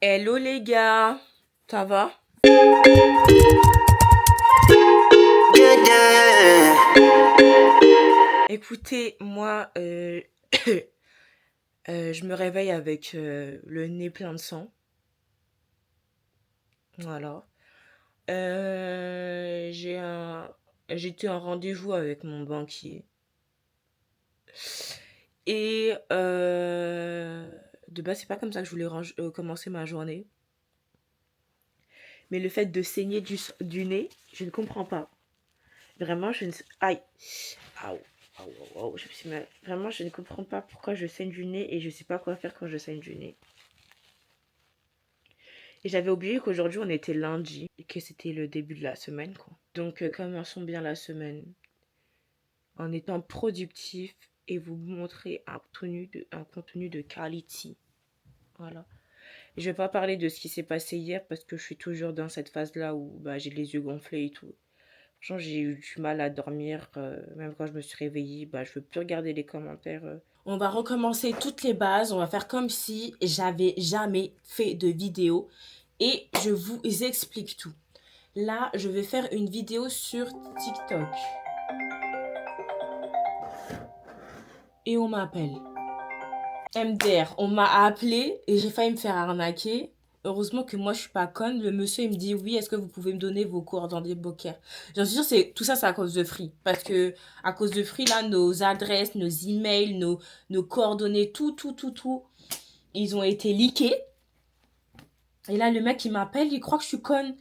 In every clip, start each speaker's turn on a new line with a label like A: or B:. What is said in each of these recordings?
A: Hello les gars, ça va? Écoutez, moi, je me réveille avec le nez plein de sang. Voilà. J'ai j'étais en rendez-vous avec mon banquier. Et de base, c'est pas comme ça que je voulais commencer ma journée. Mais le fait de saigner du nez, je ne comprends pas. Vraiment, je ne... Aïe. Aouh. Aouh, aouh, aouh. Vraiment, je ne comprends pas pourquoi je saigne du nez et je sais pas quoi faire quand je saigne du nez. Et j'avais oublié qu'aujourd'hui, on était lundi et que c'était le début de la semaine, quoi. Donc, commençons bien la semaine en étant productif et vous montrer un contenu de quality. Voilà. Je vais pas parler de ce qui s'est passé hier parce que je suis toujours dans cette phase-là où bah, j'ai les yeux gonflés et tout. Franchement, j'ai eu du mal à dormir. Même quand je me suis réveillée, bah, je veux plus regarder les commentaires. On va recommencer toutes les bases. On va faire comme si j'avais jamais fait de vidéo. Et je vous explique tout. Là, je vais faire une vidéo sur TikTok. Et on m'appelle. MDR, on m'a appelé et j'ai failli me faire arnaquer. Heureusement que moi je suis pas conne. Le monsieur il me dit oui, est-ce que vous pouvez me donner vos coordonnées bancaires? J'en suis sûre, tout ça c'est à cause de Free. Parce que à cause de Free, là, nos adresses, nos emails, nos coordonnées, tout, ils ont été leakés. Et là, le mec il m'appelle, il croit que je suis conne.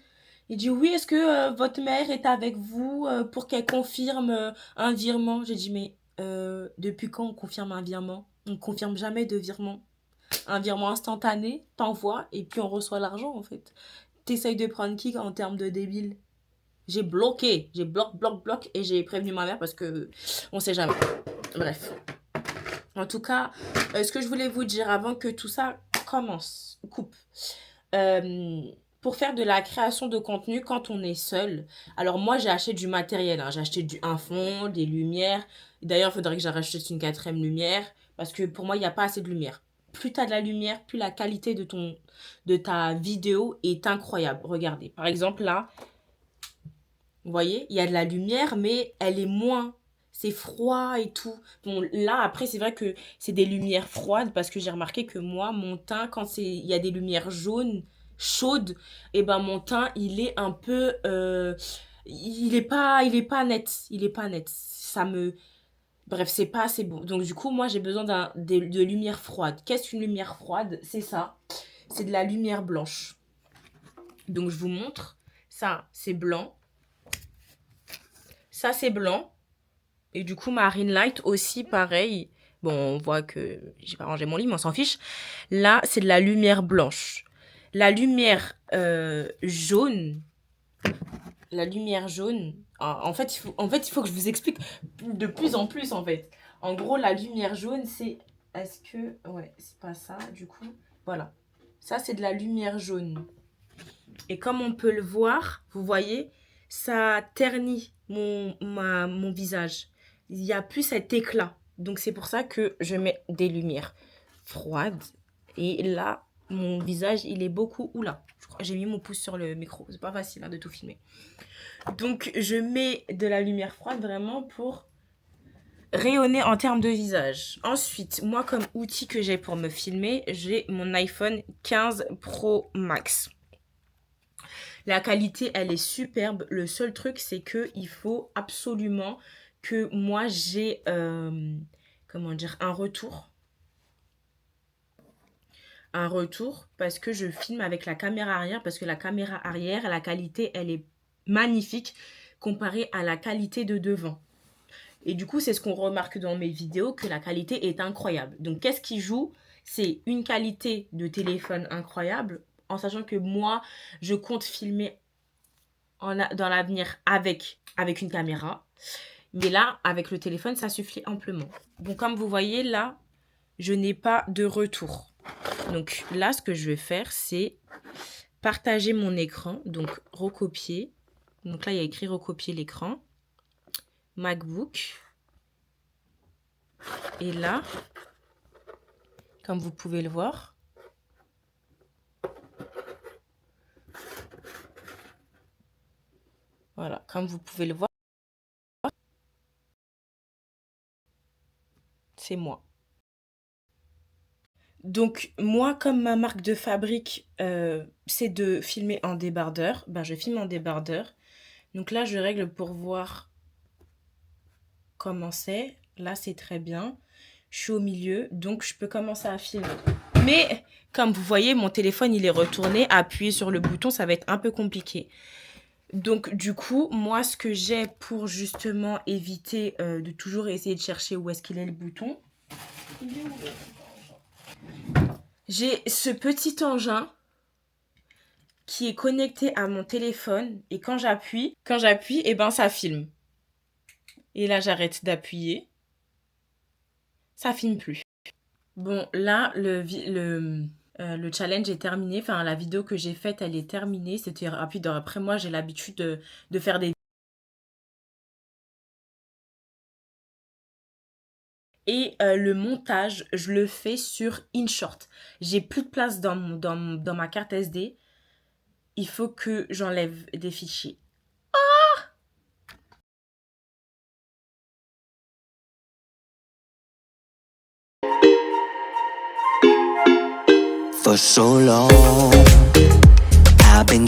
A: Il dit oui, est-ce que votre mère est avec vous pour qu'elle confirme un virement? J'ai dit mais depuis quand on confirme un virement? On confirme jamais de virement. Un virement instantané, t'envoies et puis on reçoit l'argent en fait. T'essayes de prendre qui en termes de débile? J'ai bloqué, j'ai bloc et j'ai prévenu ma mère parce que on sait jamais. Bref. En tout cas, ce que je voulais vous dire avant que tout ça coupe. Euh, pour faire de la création de contenu quand on est seul. Alors moi j'ai acheté du matériel, hein. J'ai acheté un fond, des lumières. D'ailleurs il faudrait que j'achète une quatrième lumière parce que pour moi il n'y a pas assez de lumière. Plus tu as de la lumière, plus la qualité de ta vidéo est incroyable. Regardez, par exemple là, vous voyez, il y a de la lumière mais elle est moins. C'est froid et tout. Bon, là, après, c'est vrai que c'est des lumières froides parce que j'ai remarqué que moi, mon teint, quand il y a des lumières jaunes, chaudes, et ben mon teint, il est un peu... il est pas net. Il est pas net. Ça me... Bref, c'est pas assez beau. Donc, du coup, moi, j'ai besoin de lumière froide. Qu'est-ce qu'une lumière froide? C'est ça. C'est de la lumière blanche. Donc, je vous montre. Ça, c'est blanc. Ça, c'est blanc. Et du coup, Marine Light aussi, pareil. Bon, on voit que j'ai pas rangé mon lit, mais on s'en fiche. Là, c'est de la lumière blanche. La lumière jaune. La lumière jaune. En fait, il faut que je vous explique de plus en plus, en fait. En gros, la lumière jaune, c'est... Est-ce que... Ouais, c'est pas ça, du coup. Voilà. Ça, c'est de la lumière jaune. Et comme on peut le voir, vous voyez, ça ternit mon visage. Il n'y a plus cet éclat. Donc c'est pour ça que je mets des lumières froides. Et là, mon visage, il est beaucoup... Oula, je crois que j'ai mis mon pouce sur le micro. C'est pas facile hein, de tout filmer. Donc je mets de la lumière froide vraiment pour rayonner en termes de visage. Ensuite, moi comme outil que j'ai pour me filmer, j'ai mon iPhone 15 Pro Max. La qualité, elle est superbe. Le seul truc, c'est que il faut absolument que moi j'ai comment dire un retour. Un retour parce que je filme avec la caméra arrière parce que la caméra arrière, la qualité, elle est magnifique comparée à la qualité de devant. Et du coup, c'est ce qu'on remarque dans mes vidéos que la qualité est incroyable. Donc, qu'est-ce qui joue? C'est une qualité de téléphone incroyable en sachant que moi, je compte filmer dans l'avenir avec une caméra. Mais là, avec le téléphone, ça suffit amplement. Bon, comme vous voyez, là, je n'ai pas de retour. Donc là, ce que je vais faire, c'est partager mon écran. Donc, recopier. Donc là, il y a écrit recopier l'écran. MacBook. Et là, comme vous pouvez le voir, Voilà, comme vous pouvez le voir, c'est moi. Donc moi, comme ma marque de fabrique, c'est de filmer en débardeur, ben, je filme en débardeur. Donc là, je règle pour voir comment c'est. Là, c'est très bien. Je suis au milieu, donc je peux commencer à filmer. Mais comme vous voyez, mon téléphone, il est retourné. Appuyer sur le bouton, ça va être un peu compliqué. Donc du coup, moi, ce que j'ai pour justement éviter de toujours essayer de chercher où est-ce qu'il est le bouton, j'ai ce petit engin qui est connecté à mon téléphone et quand j'appuie, et ben ça filme. Et là, j'arrête d'appuyer, ça filme plus. Bon, là, le challenge est terminé. Enfin, la vidéo que j'ai faite, elle est terminée. C'était rapide. Après, moi, j'ai l'habitude de faire des... Et le montage, je le fais sur InShot. J'ai plus de place dans ma carte SD. Il faut que j'enlève des fichiers.
B: For so long, I've been